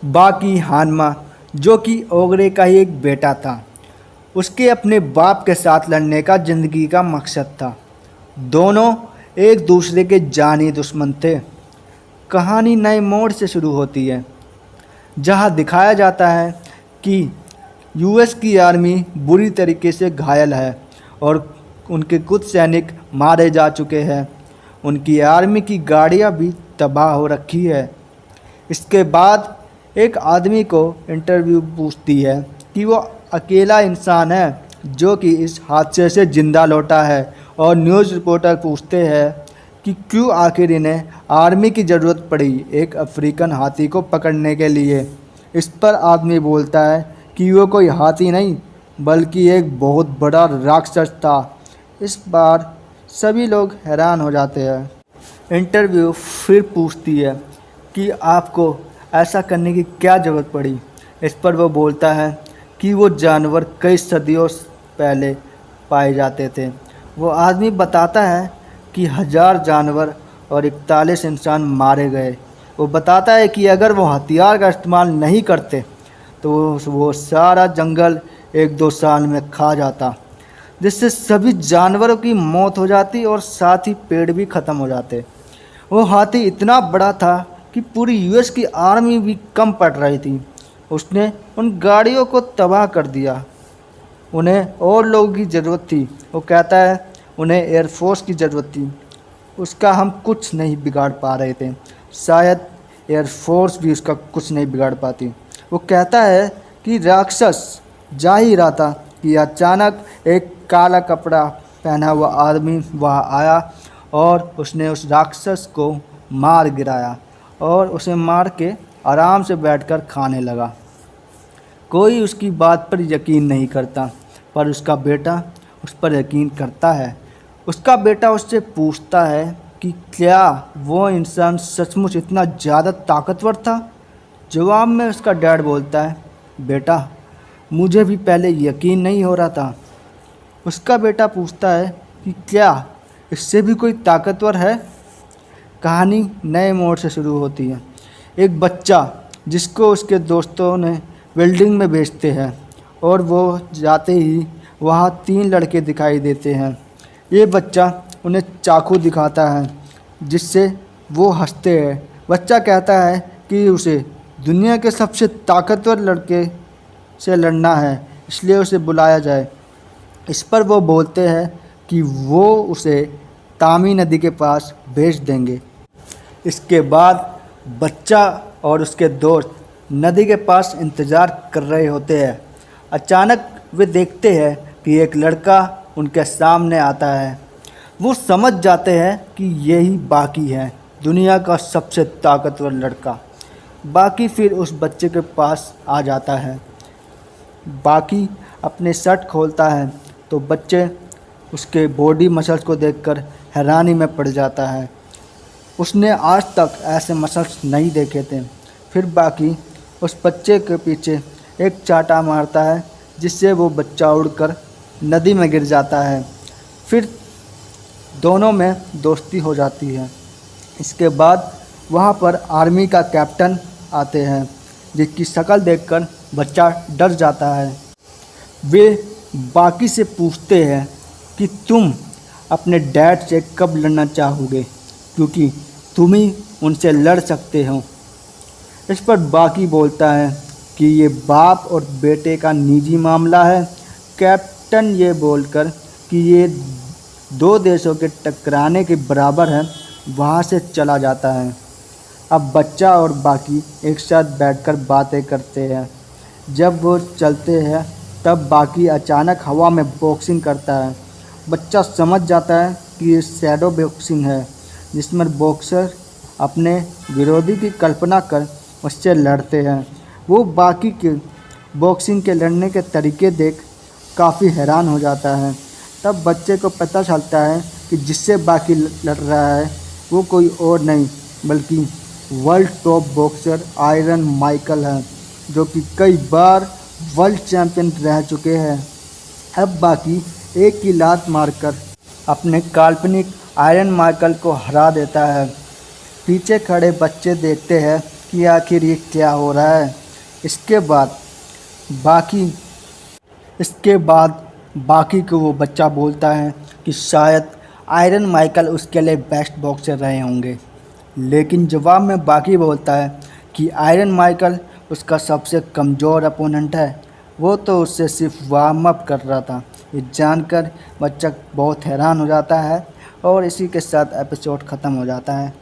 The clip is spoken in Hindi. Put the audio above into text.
बाकी हानमा, जो कि ओगरे का ही एक बेटा था, उसके अपने बाप के साथ लड़ने का ज़िंदगी का मकसद था। दोनों एक दूसरे के जानी दुश्मन थे। कहानी नए मोड़ से शुरू होती है, जहां दिखाया जाता है कि यूएस की आर्मी बुरी तरीके से घायल है और उनके कुछ सैनिक मारे जा चुके हैं। उनकी आर्मी की गाड़ियां भी तबाह हो रखी है। इसके बाद एक आदमी को इंटरव्यू पूछती है कि वो अकेला इंसान है जो कि इस हादसे से ज़िंदा लौटा है, और न्यूज़ रिपोर्टर पूछते हैं कि क्यों आखिर इन्हें आर्मी की ज़रूरत पड़ी एक अफ्रीकन हाथी को पकड़ने के लिए। इस पर आदमी बोलता है कि वो कोई हाथी नहीं बल्कि एक बहुत बड़ा राक्षस था। इस बार सभी लोग हैरान हो जाते हैं। इंटरव्यू फिर पूछती है कि आपको ऐसा करने की क्या ज़रूरत पड़ी। इस पर वो बोलता है कि वो जानवर कई सदियों पहले पाए जाते थे। वो आदमी बताता है कि 1000 जानवर और 41 इंसान मारे गए। वो बताता है कि अगर वो हथियार का इस्तेमाल नहीं करते तो वो सारा जंगल 1-2 साल में खा जाता, जिससे सभी जानवरों की मौत हो जाती और साथ ही पेड़ भी ख़त्म हो जाते। वो हाथी इतना बड़ा था कि पूरी यूएस की आर्मी भी कम पड़ रही थी। उसने उन गाड़ियों को तबाह कर दिया। उन्हें और लोगों की ज़रूरत थी। वो कहता है उन्हें एयरफोर्स की ज़रूरत थी। उसका हम कुछ नहीं बिगाड़ पा रहे थे। शायद एयरफोर्स भी उसका कुछ नहीं बिगाड़ पाती। वो कहता है कि राक्षस जा ही रहा था कि अचानक एक काला कपड़ा पहना हुआ आदमी वहाँ आया और उसने उस राक्षस को मार गिराया और उसे मार के आराम से बैठकर खाने लगा। कोई उसकी बात पर यकीन नहीं करता, पर उसका बेटा उस पर यकीन करता है। उसका बेटा उससे पूछता है कि क्या वो इंसान सचमुच इतना ज़्यादा ताकतवर था। जवाब में उसका डैड बोलता है, बेटा मुझे भी पहले यकीन नहीं हो रहा था। उसका बेटा पूछता है कि क्या इससे भी कोई ताकतवर है। कहानी नए मोड़ से शुरू होती है। एक बच्चा जिसको उसके दोस्तों ने वेल्डिंग में भेजते हैं, और वो जाते ही वहाँ 3 लड़के दिखाई देते हैं। ये बच्चा उन्हें चाकू दिखाता है, जिससे वो हंसते हैं। बच्चा कहता है कि उसे दुनिया के सबसे ताकतवर लड़के से लड़ना है, इसलिए उसे बुलाया जाए। इस पर वो बोलते हैं कि वो उसे तामी नदी के पास भेज देंगे। इसके बाद बच्चा और उसके दोस्त नदी के पास इंतज़ार कर रहे होते हैं। अचानक वे देखते हैं कि एक लड़का उनके सामने आता है। वो समझ जाते हैं कि यही बाकी है, दुनिया का सबसे ताकतवर लड़का। बाकी फिर उस बच्चे के पास आ जाता है। बाकी अपने शर्ट खोलता है तो बच्चे उसके बॉडी मसल्स को देखकर हैरानी में पड़ जाता है। उसने आज तक ऐसे मसल्स नहीं देखे थे। फिर बाकी उस बच्चे के पीछे एक चाटा मारता है, जिससे वो बच्चा उड़कर नदी में गिर जाता है। फिर दोनों में दोस्ती हो जाती है। इसके बाद वहाँ पर आर्मी का कैप्टन आते हैं, जिसकी शक्ल देखकर बच्चा डर जाता है। वे बाकी से पूछते हैं कि तुम अपने डैड से कब लड़ना चाहोगे, क्योंकि तुम ही उनसे लड़ सकते हो। इस पर बाकी बोलता है कि ये बाप और बेटे का निजी मामला है। कैप्टन ये बोलकर कि ये 2 देशों के टकराने के बराबर है, वहाँ से चला जाता है। अब बच्चा और बाकी एक साथ बैठकर बातें करते हैं। जब वो चलते हैं तब बाकी अचानक हवा में बॉक्सिंग करता है। बच्चा समझ जाता है कि ये शैडो बॉक्सिंग है, जिसमें बॉक्सर अपने विरोधी की कल्पना कर उससे लड़ते हैं। वो बाकी के बॉक्सिंग के लड़ने के तरीके देख काफ़ी हैरान हो जाता है। तब बच्चे को पता चलता है कि जिससे बाकी लड़ रहा है वो कोई और नहीं बल्कि world top boxer iron Michael है, जो कि कई बार वर्ल्ड चैम्पियन रह चुके हैं। अब बाकी एक की लात मारकर अपने काल्पनिक आयरन माइकल को हरा देता है। पीछे खड़े बच्चे देखते हैं कि आखिर ये क्या हो रहा है। इसके बाद बाकी इसके बाद बाकी को वो बच्चा बोलता है कि शायद आयरन माइकल उसके लिए बेस्ट बॉक्सर रहे होंगे, लेकिन जवाब में बाकी बोलता है कि आयरन माइकल उसका सबसे कमज़ोर अपोनेंट है, वो तो उससे सिर्फ वार्म अप कर रहा था। ये जानकर बच्चा बहुत हैरान हो जाता है और इसी के साथ एपिसोड ख़त्म हो जाता है।